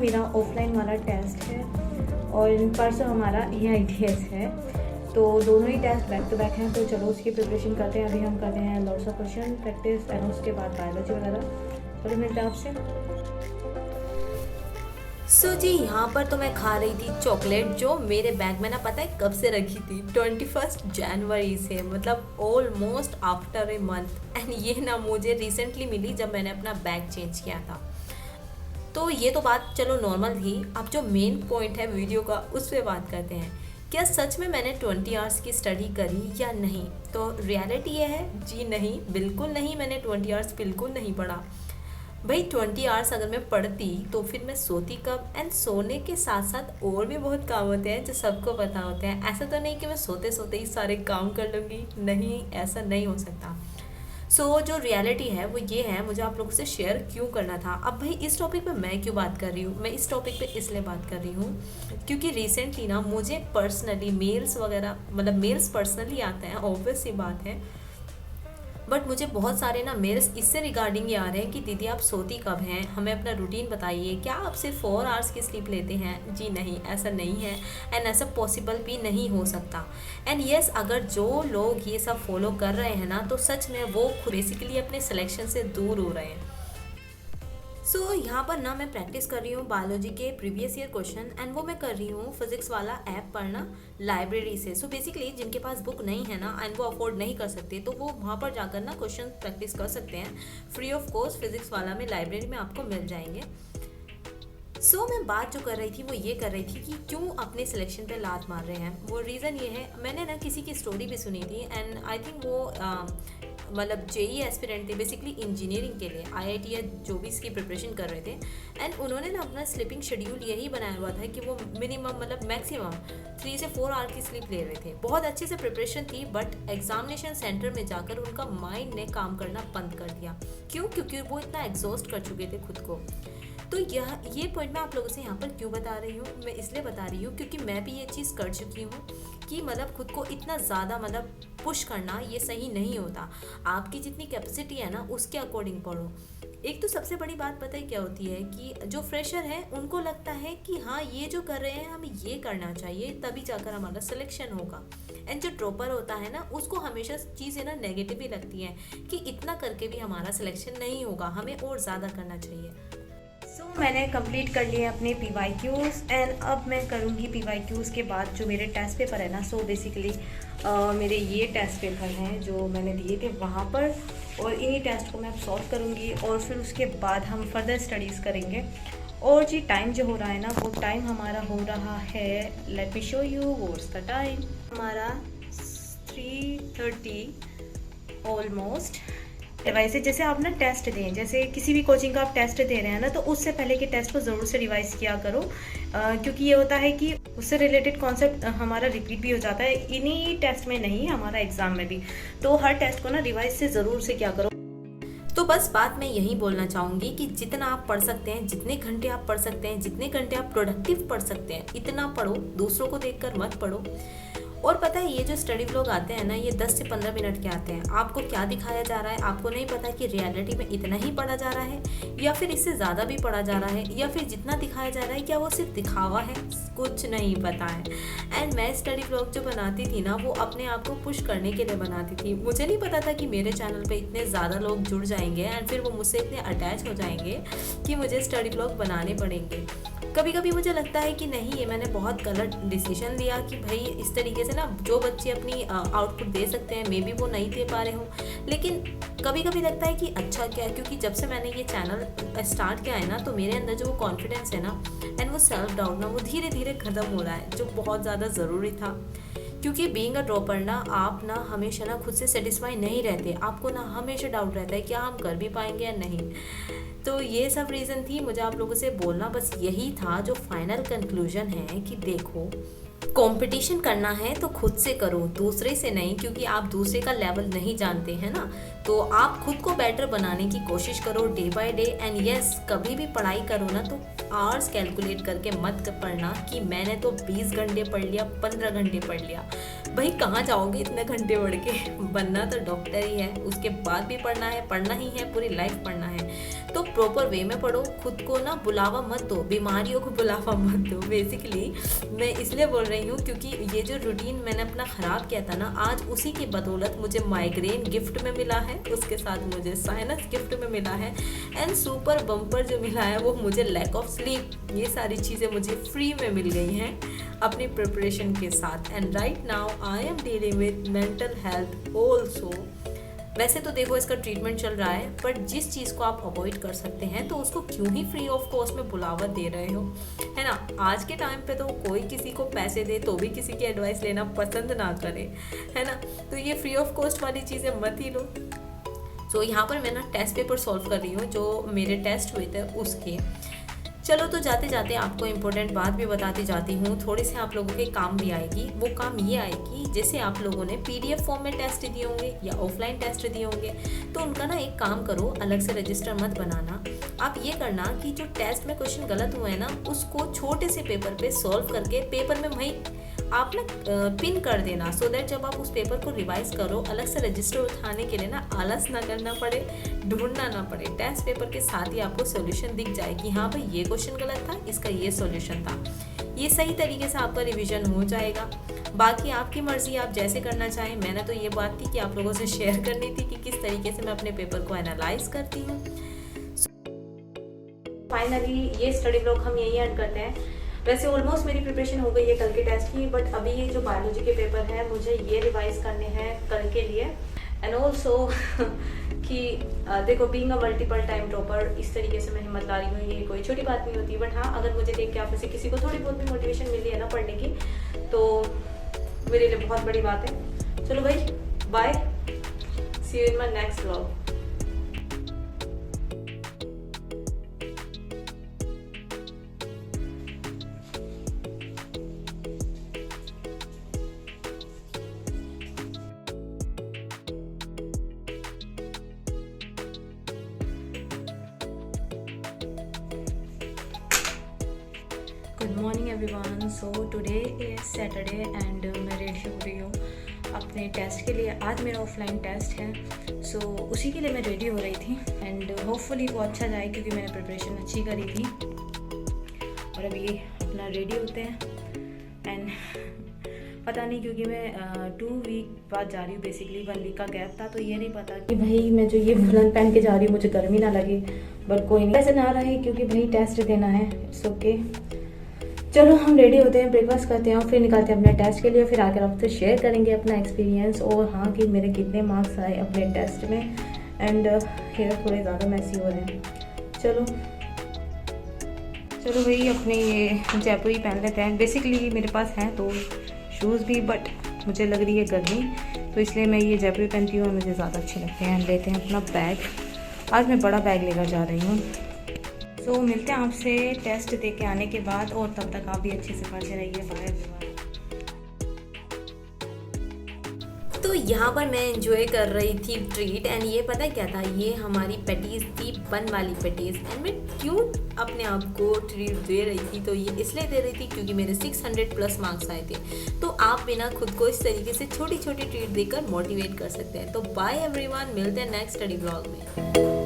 मेरा ऑफलाइन वाला टेस्ट है और परसों हमारा EITS है, तो दोनों ही टेस्ट बैक टू बैक हैं। तो चलो उसकी प्रिपरेशन करते हैं। अभी हम करते हैं lots of question practice and उसके बाद बायोलॉजी वगैरह। चलो मिलते हैं आपसे। जी यहाँ पर तो मैं खा रही थी चॉकलेट, जो मेरे बैग में ना पता है कब से रखी थी, 21 जनवरी से, मतलब almost after a month. And ये ना मुझे रिसेंटली मिली जब मैंने अपना बैग चेंज किया था। तो ये तो बात चलो नॉर्मल थी। अब जो मेन पॉइंट है वीडियो का उस पर बात करते हैं। क्या सच में मैंने 20 आवर्स की स्टडी करी या नहीं? तो रियलिटी ये है जी नहीं, बिल्कुल नहीं, मैंने 20 आवर्स बिल्कुल नहीं पढ़ा। भाई 20 आवर्स अगर मैं पढ़ती तो फिर मैं सोती कब? एंड सोने के साथ साथ और भी बहुत काम होते हैं जो सबको पता होते हैं। ऐसा तो नहीं कि मैं सोते सोते ही सारे काम कर लूँगी, नहीं, ऐसा नहीं हो सकता। जो रियलिटी है वो ये है, मुझे आप लोगों से शेयर क्यों करना था। अब भाई इस टॉपिक पे मैं क्यों बात कर रही हूँ? मैं इस टॉपिक पे इसलिए बात कर रही हूँ क्योंकि रिसेंटली ना मुझे पर्सनली मेल्स वगैरह, मतलब मेल्स पर्सनली आते हैं, ऑब्वियस सी बात है, बट मुझे बहुत सारे ना मेल्स इससे रिगार्डिंग ये आ रहे हैं कि दीदी आप सोती कब हैं, हमें अपना रूटीन बताइए, क्या आप सिर्फ 4 आवर्स की स्लीप लेते हैं? जी नहीं, ऐसा नहीं है एंड ऐसा पॉसिबल भी नहीं हो सकता। एंड यस, अगर जो लोग ये सब फॉलो कर रहे हैं ना, तो सच में वो बेसिकली अपने सिलेक्शन से दूर हो रहे हैं। यहाँ पर ना मैं प्रैक्टिस कर रही हूँ बायोलॉजी के प्रीवियस ईयर क्वेश्चन, एंड वो मैं कर रही हूँ फिजिक्स वाला ऐप पढ़ना लाइब्रेरी से। बेसिकली जिनके पास बुक नहीं है ना एंड वो अफोर्ड नहीं कर सकते, तो वो वहाँ पर जाकर ना क्वेश्चन प्रैक्टिस कर सकते हैं फ्री ऑफ कॉस्ट। फिजिक्स वाला में लाइब्रेरी में आपको मिल जाएंगे। मैं बात जो कर रही थी वो ये कर रही थी कि क्यों अपने सिलेक्शन पे लात मार रहे हैं। वो रीज़न ये है, मैंने ना किसी की स्टोरी भी सुनी थी एंड आई थिंक वो मतलब JEE एस्पिरेंट थे, बेसिकली इंजीनियरिंग के लिए IIT या जो भी इसकी प्रिपरेशन कर रहे थे। एंड उन्होंने ना अपना स्लीपिंग शेड्यूल यही बनाया हुआ था कि वो मिनिमम मतलब मैक्सिमम 3 से 4 आवर की स्लीप ले रहे थे। बहुत अच्छे से प्रिपरेशन थी, बट एग्जामिनेशन सेंटर में जाकर उनका माइंड ने काम करना बंद कर दिया। क्यों? क्योंकि वो इतना एग्जॉस्ट कर चुके थे खुद को। तो ये पॉइंट मैं आप लोगों से यहाँ पर क्यों बता रही हूँ? मैं इसलिए बता रही हूँ क्योंकि मैं भी ये चीज़ कर चुकी हूँ कि मतलब खुद को इतना ज़्यादा मतलब पुश करना ये सही नहीं होता। आपकी जितनी कैपेसिटी है ना उसके अकॉर्डिंग पढ़ो। एक तो सबसे बड़ी बात पता है क्या होती है कि जो फ्रेशर है उनको लगता है कि हाँ ये जो कर रहे हैं हमें ये करना चाहिए, तभी जाकर हमारा सिलेक्शन होगा। एंड जो ड्रॉपर होता है ना उसको हमेशा चीज़ें ना नेगेटिव ही लगती हैं कि इतना करके भी हमारा सिलेक्शन नहीं होगा, हमें और ज़्यादा करना चाहिए। मैंने कंप्लीट कर लिए अपने PYQs एंड अब मैं करूँगी PYQs के बाद जो मेरे टेस्ट पेपर है ना। बेसिकली मेरे ये टेस्ट पेपर हैं जो मैंने दिए थे वहाँ पर, और इन्हीं टेस्ट को मैं अब सॉल्व करूँगी और फिर उसके बाद हम फर्दर स्टडीज़ करेंगे। और जी टाइम जो हो रहा है ना, वो टाइम हमारा हो रहा है, let me show you what's the time. हमारा 3:30 ऑलमोस्ट। वैसे जैसे आप ना टेस्ट दें, जैसे किसी भी कोचिंग का आप टेस्ट दे रहे हैं ना, तो उससे पहले के टेस्ट को ज़रूर से रिवाइज किया करो, क्योंकि ये होता है कि उससे रिलेटेड कॉन्सेप्ट हमारा रिपीट भी हो जाता है, इन्हीं टेस्ट में नहीं, हमारा एग्जाम में भी। तो हर टेस्ट को ना रिवाइज से ज़रूर से किया करो। तो बस बात मैं यही बोलना चाहूँगी कि जितना आप पढ़ सकते हैं, जितने घंटे आप पढ़ सकते हैं, जितने घंटे आप प्रोडक्टिव पढ़ सकते हैं, इतना पढ़ो, दूसरों को देखकर मत पढ़ो। और पता है ये जो स्टडी व्लॉग आते हैं ना, ये 10 से 15 मिनट के आते हैं। आपको क्या दिखाया जा रहा है आपको नहीं पता कि रियलिटी में इतना ही पढ़ा जा रहा है या फिर इससे ज़्यादा भी पढ़ा जा रहा है, या फिर जितना दिखाया जा रहा है क्या वो सिर्फ दिखावा है, कुछ नहीं पता है। एंड मैं स्टडी व्लॉग जो बनाती थी ना, वो अपने आप को पुश करने के लिए बनाती थी। मुझे नहीं पता था कि मेरे चैनल पे इतने ज़्यादा लोग जुड़ जाएंगे एंड फिर वो मुझसे इतने अटैच हो जाएंगे कि मुझे स्टडी व्लॉग बनाने पड़ेंगे। कभी कभी मुझे लगता है कि नहीं, ये मैंने बहुत गलत डिसीजन लिया कि भाई इस तरीके से ना जो बच्चे अपनी आउटपुट दे सकते हैं मे बी वो नहीं दे पा रहे हों। लेकिन कभी कभी लगता है कि अच्छा क्या है, क्योंकि जब से मैंने ये चैनल स्टार्ट किया है ना, तो मेरे अंदर जो कॉन्फिडेंस है ना एंड वो सेल्फ डाउट ना, वो धीरे धीरे ख़त्म हो रहा है, जो बहुत ज़्यादा ज़रूरी था। क्योंकि बीइंग अ ड्रॉपर ना, आप ना हमेशा ना खुद से सेटिस्फाई नहीं रहते, आपको ना हमेशा डाउट रहता है क्या हम कर भी पाएंगे या नहीं। तो ये सब रीज़न थी, मुझे आप लोगों से बोलना बस यही था। जो फाइनल कंक्लूजन है कि देखो, कंपटीशन करना है तो खुद से करो, दूसरे से नहीं, क्योंकि आप दूसरे का लेवल नहीं जानते हैं ना। तो आप खुद को बेटर बनाने की कोशिश करो day by day. And yes, कभी भी पढ़ाई करो ना तो आवर्स कैलकुलेट करके मत पढ़ना कि मैंने तो 20 घंटे पढ़ लिया, 15 घंटे पढ़ लिया। भाई कहाँ जाओगे इतने घंटे पढ़ के? बनना तो डॉक्टर ही है, उसके बाद भी पढ़ना ही है, पूरी लाइफ पढ़ना है। तो प्रॉपर वे में पढ़ो, खुद को ना बुलावा मत दो, बीमारियों को बुलावा मत दो। बेसिकली मैं इसलिए बोल रही हूँ क्योंकि ये जो रूटीन मैंने अपना ख़राब किया था ना, आज उसी की बदौलत मुझे माइग्रेन गिफ्ट में मिला है, उसके साथ मुझे साइनस गिफ्ट में मिला है, एंड सुपर बम्पर जो मिला है वो मुझे लैक ऑफ स्लीप। ये सारी चीज़ें मुझे फ्री में मिल गई हैं अपनी प्रिपरेशन के साथ। And right now I am dealing with mental health also. वैसे तो देखो इसका ट्रीटमेंट चल रहा है, बट जिस चीज़ को आप अवॉइड कर सकते हैं तो उसको क्यों ही फ्री ऑफ कॉस्ट में बुलावा दे रहे हो, है ना। आज के टाइम पे तो कोई किसी को पैसे दे तो भी किसी की एडवाइस लेना पसंद ना करे, है ना। तो ये फ्री ऑफ कॉस्ट वाली चीज़ें मत ही लो। सो यहाँ पर मैं ना टेस्ट पेपर सॉल्व कर रही हूँ जो मेरे टेस्ट हुए थे उसके। चलो तो जाते जाते आपको इम्पोर्टेंट बात भी बताती जाती हूँ, थोड़ी सी आप लोगों के काम भी आएगी। वो काम ये आएगी, जैसे आप लोगों ने PDF फॉर्म में टेस्ट दिए होंगे या ऑफलाइन टेस्ट दिए होंगे, तो उनका ना एक काम करो, अलग से रजिस्टर मत बनाना। आप ये करना कि जो टेस्ट में क्वेश्चन गलत हुए हैं ना, उसको छोटे से पेपर पे सॉल्व करके पेपर में वहीं आप ना पिन कर देना, सो दैट जब आप उस पेपर को रिवाइज करो, अलग से रजिस्टर उठाने के लिए ना आलस ना करना पड़े, ढूंढना ना पड़े। टेस्ट पेपर के साथ ही आपको सॉल्यूशन दिख जाए कि हाँ भाई ये क्वेश्चन गलत था, इसका ये सॉल्यूशन था। ये सही तरीके से आपका रिवीजन हो जाएगा। बाकी आपकी मर्जी, आप जैसे करना चाहें। मैंने तो ये बात थी कि आप लोगों से शेयर करनी थी कि किस तरीके से मैं अपने पेपर को एनालाइज करती हूँ। फाइनली ये स्टडी ब्लॉग हम यही एंड करते हैं। वैसे ऑलमोस्ट मेरी प्रिपरेशन हो गई है कल के टेस्ट की, बट अभी ये जो बायोलॉजी के पेपर हैं मुझे ये रिवाइज करने हैं कल के लिए। एंड ऑल्सो कि देखो, being a multiple time topper, इस तरीके से मैं हिम्मत ला रही हूँ, ये कोई छोटी बात नहीं होती। बट हाँ, अगर मुझे देख के आप में से किसी को थोड़ी बहुत भी मोटिवेशन मिली है ना पढ़ने की, तो मेरे लिए बहुत बड़ी बात है। चलो भाई, bye, see you in my next vlog. Good morning everyone. So today is Saturday and मैं रेडी हो रही हूँ अपने टेस्ट के लिए। आज मेरा ऑफलाइन टेस्ट है, सो उसी के लिए मैं रेडी हो रही थी एंड होपफुली वो अच्छा जाए क्योंकि मैंने प्रिपरेशन अच्छी करी थी। और अभी अपना रेडी होते हैं एंड पता नहीं, क्योंकि मैं 2 वीक बाद जा रही हूँ, बेसिकली 1 वीक का गैप था, तो ये नहीं पता कि भाई मैं जो ये वुलन पहन के जा रही हूँ मुझे गर्मी ना लगे। बट कोई नहीं, ऐसे ना रहे क्योंकि भाई टेस्ट देना है, इट्स ओके। चलो हम रेडी होते हैं, ब्रेकफास्ट करते हैं और फिर निकलते हैं अपने टेस्ट के लिए। फिर आकर आपसे शेयर करेंगे अपना एक्सपीरियंस और हाँ कि मेरे कितने मार्क्स आए अपने टेस्ट में। एंड हेयर थोड़े ज़्यादा मैसी हो रहे हैं। चलो भाई, अपने ये जयपुरी पहन लेते हैं। बेसिकली मेरे पास हैं तो शूज़ भी, बट मुझे लग रही है गर्मी, तो इसलिए मैं ये जयपुरी पहनती हूँ और मुझे ज़्यादा अच्छे लगते हैं। लेते हैं अपना बैग, आज मैं बड़ा बैग लेकर जा रही हूँ। तो मिलते हैं आपसे टेस्ट दे के आने के बाद, और तब तक आप भी अच्छे से पढ़ते रहिए। बाय। तो यहाँ पर मैं एंजॉय कर रही थी ट्रीट, एंड ये पता क्या था, ये हमारी पैटीज थी, बन वाली पैटीज। एंड मैं क्यों अपने आप को ट्रीट दे रही थी, तो ये इसलिए दे रही थी क्योंकि मेरे 600+ मार्क्स आए थे। तो आप भी ना खुद को इस तरीके से छोटी छोटी ट्रीट देकर मोटिवेट कर सकते हैं। तो बाय एवरीवन, मिलते हैं नेक्स्ट स्टडी ब्लॉग में।